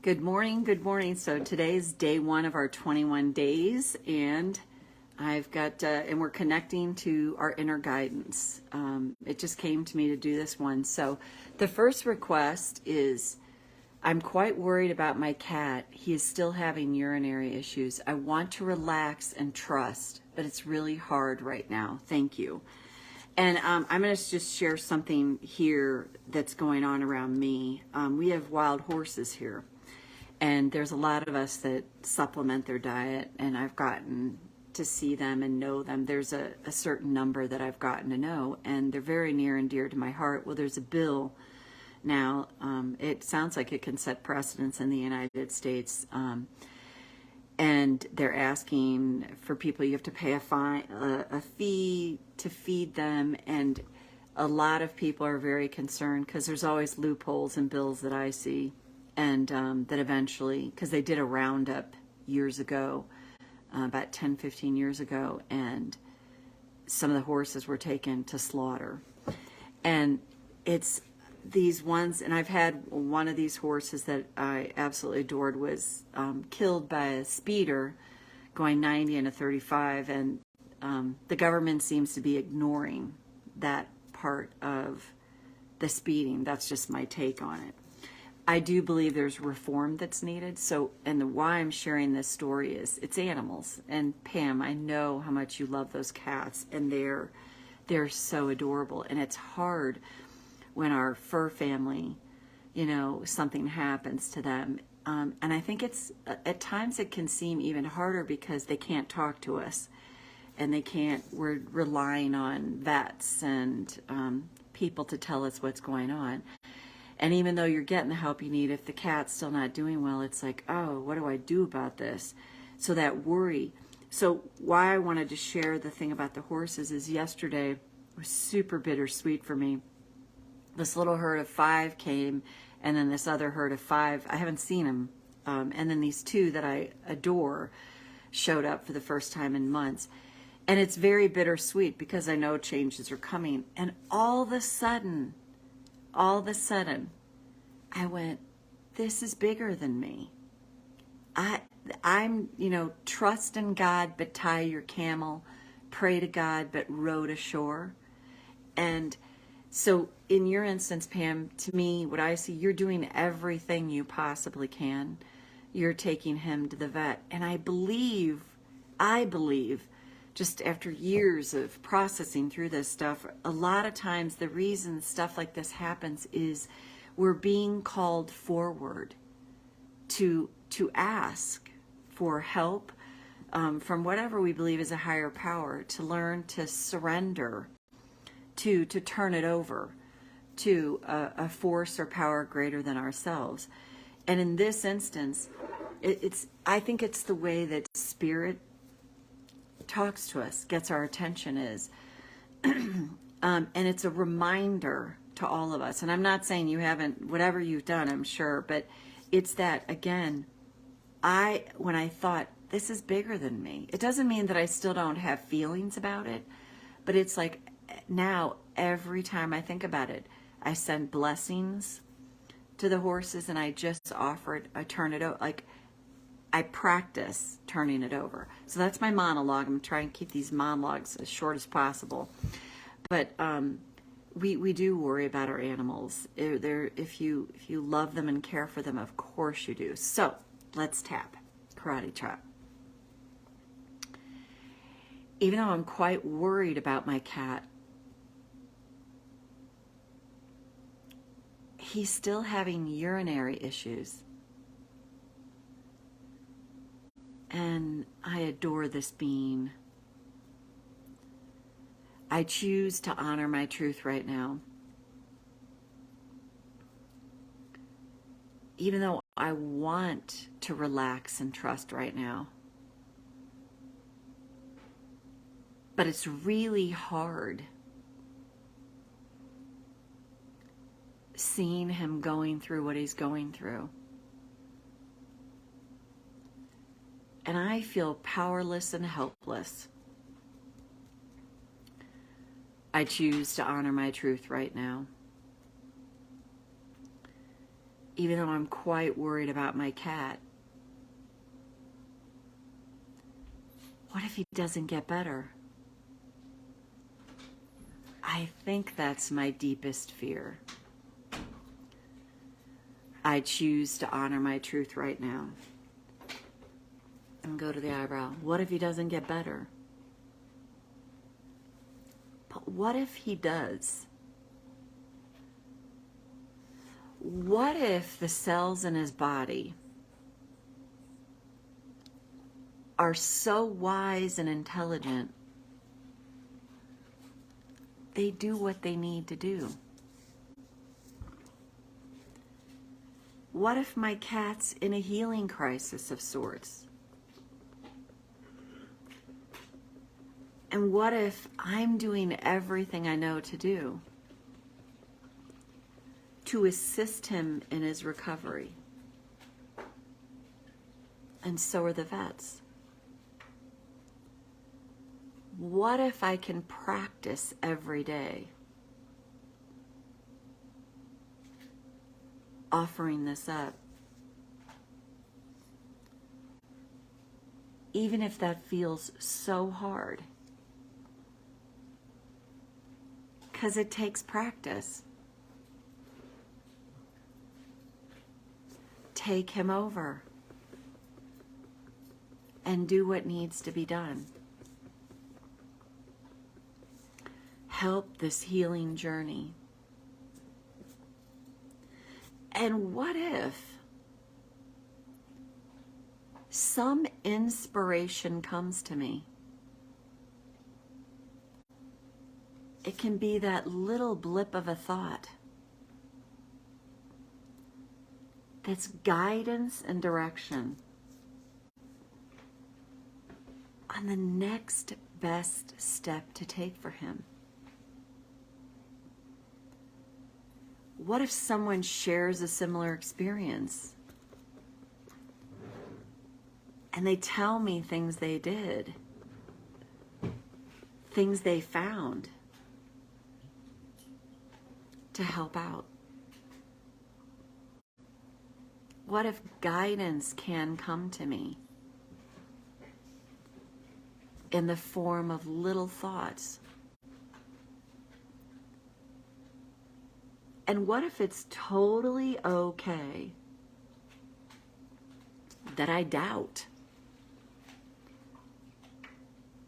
Good morning, good morning. So today's day one of our 21 days, and I've got, and we're connecting to our inner guidance. It just came to me to do this one. So the first request is, I'm quite worried about my cat. He is still having urinary issues. I want to relax and trust, but it's really hard right now. Thank you. And I'm going to just share something here that's going on around me. We have wild horses here. And there's a lot of us that supplement their diet, and I've gotten to see them and know them. There's a certain number that I've gotten to know, and they're very near and dear to my heart. Well, there's a bill now. It sounds like it can set precedents in the United States. And they're asking for people, you have to pay a fee to feed them. And a lot of people are very concerned because there's always loopholes in bills that I see. And that eventually, because they did a roundup years ago, about 10, 15 years ago, and some of the horses were taken to slaughter. And it's these ones, and I've had one of these horses that I absolutely adored was killed by a speeder going 90 and a 35, and the government seems to be ignoring that part of the speeding. That's just my take on it. I do believe there's reform that's needed. So, and why I'm sharing this story is it's animals. And Pam, I know how much you love those cats, and they're so adorable. And it's hard when our fur family, something happens to them. And I think it's at times it can seem even harder because they can't talk to us, and we're relying on vets and people to tell us what's going on. And even though you're getting the help you need, if the cat's still not doing well, it's like, oh, what do I do about this? So that worry. So why I wanted to share the thing about the horses is yesterday was super bittersweet for me. This little herd of 5 came, and then this other herd of 5, I haven't seen them. And then these 2 that I adore showed up for the first time in months. And it's very bittersweet because I know changes are coming. And all of a sudden, I went, this is bigger than me. I'm, trust in God, but tie your camel, pray to God, but row to shore. And so in your instance, Pam, to me, what I see, you're doing everything you possibly can. You're taking him to the vet. And I believe, just after years of processing through this stuff, a lot of times the reason stuff like this happens is we're being called forward to ask for help from whatever we believe is a higher power, to learn to surrender, to turn it over to a force or power greater than ourselves. And in this instance, I think it's the way that Spirit talks to us, gets our attention is, and it's a reminder to all of us. And I'm not saying you haven't, whatever you've done, I'm sure, but it's that, again, when I thought, this is bigger than me, it doesn't mean that I still don't have feelings about it, but it's like now every time I think about it, I send blessings to the horses, and I just offer it, I turn it over, like I practice turning it over. So that's my monologue. I'm trying to keep these monologues as short as possible. But we do worry about our animals. If you love them and care for them, of course you do. So let's tap. Karate chop. Even though I'm quite worried about my cat, he's still having urinary issues. And I adore this being. I choose to honor my truth right now. Even though I want to relax and trust right now. But it's really hard seeing him going through what he's going through. And I feel powerless and helpless. I choose to honor my truth right now. even though I'm quite worried about my cat? What if he doesn't get better? I think that's my deepest fear. I choose to honor my truth right now and go to the eyebrow. What if he doesn't get better? But what if he does? What if the cells in his body are so wise and intelligent, they do what they need to do? What if my cat's in a healing crisis of sorts? And what if I'm doing everything I know to do to assist him in his recovery? And so are the vets. What if I can practice every day offering this up? Even if that feels so hard. Because it takes practice. Take him over and do what needs to be done. Help this healing journey. And what if some inspiration comes to me? It can be that little blip of a thought that's guidance and direction on the next best step to take for him. What if someone shares a similar experience and they tell me things they did, things they found to help out? What if guidance can come to me in the form of little thoughts? And what if it's totally okay that I doubt?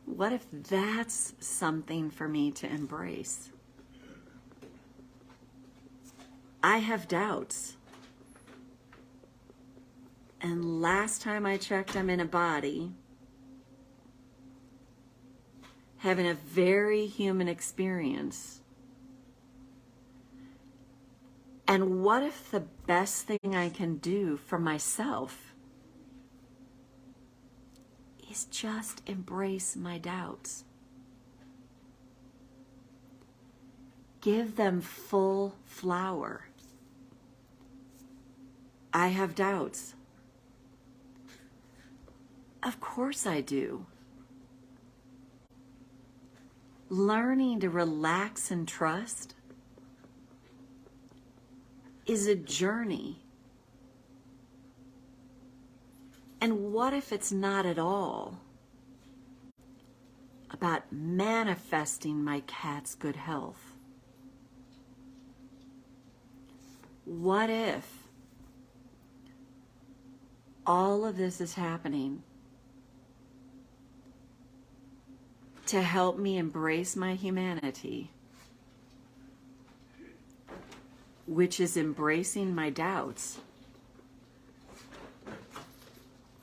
What if that's something for me to embrace? I have doubts. And last time I checked, I'm in a body, having a very human experience. And what if the best thing I can do for myself is just embrace my doubts? Give them full flower. I have doubts. Of course I do. Learning to relax and trust is a journey. And what if it's not at all about manifesting my cat's good health? What if all of this is happening to help me embrace my humanity, which is embracing my doubts?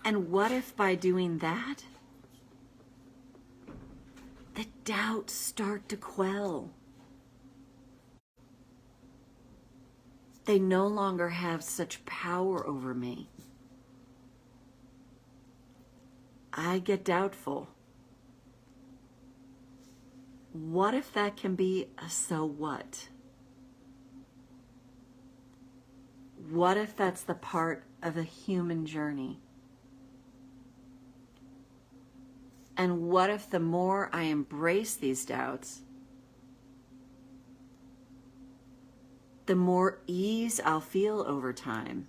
And what if by doing that, the doubts start to quell? They no longer have such power over me. I get doubtful. What if that can be a so what? What if that's the part of a human journey? And what if the more I embrace these doubts, the more ease I'll feel over time.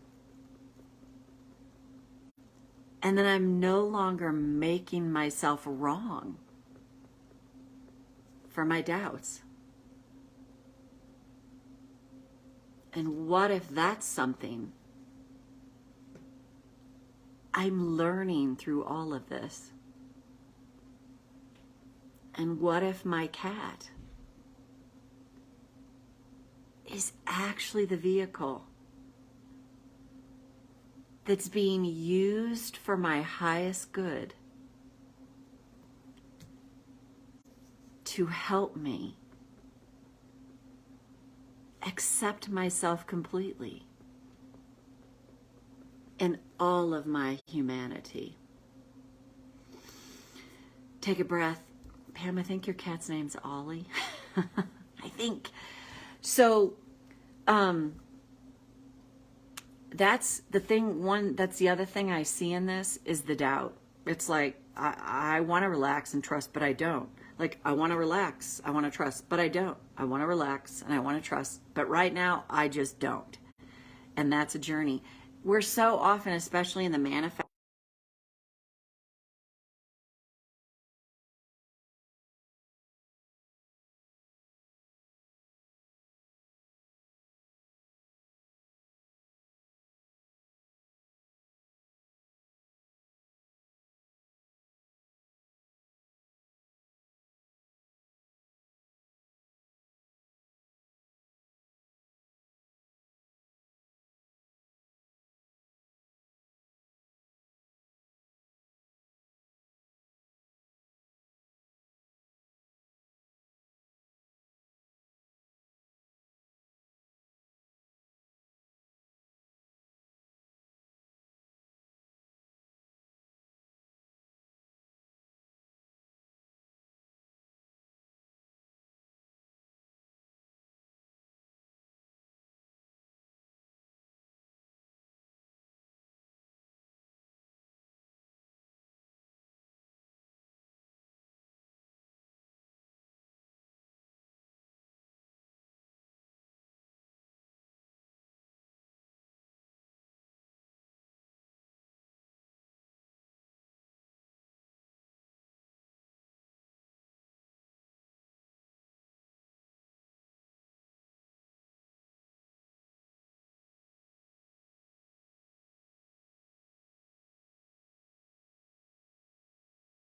And then I'm no longer making myself wrong for my doubts. And what if that's something I'm learning through all of this? And what if my cat is actually the vehicle that's being used for my highest good to help me accept myself completely in all of my humanity? Take a breath. Pam, I think your cat's name's Ollie. I think. So, that's the thing. That's the other thing I see in this is the doubt. It's like, I want to relax and trust, but I don't. Like, I want to relax, I want to trust, but I don't. I want to relax and I want to trust, but right now I just don't. And that's a journey. We're so often, especially in the manifest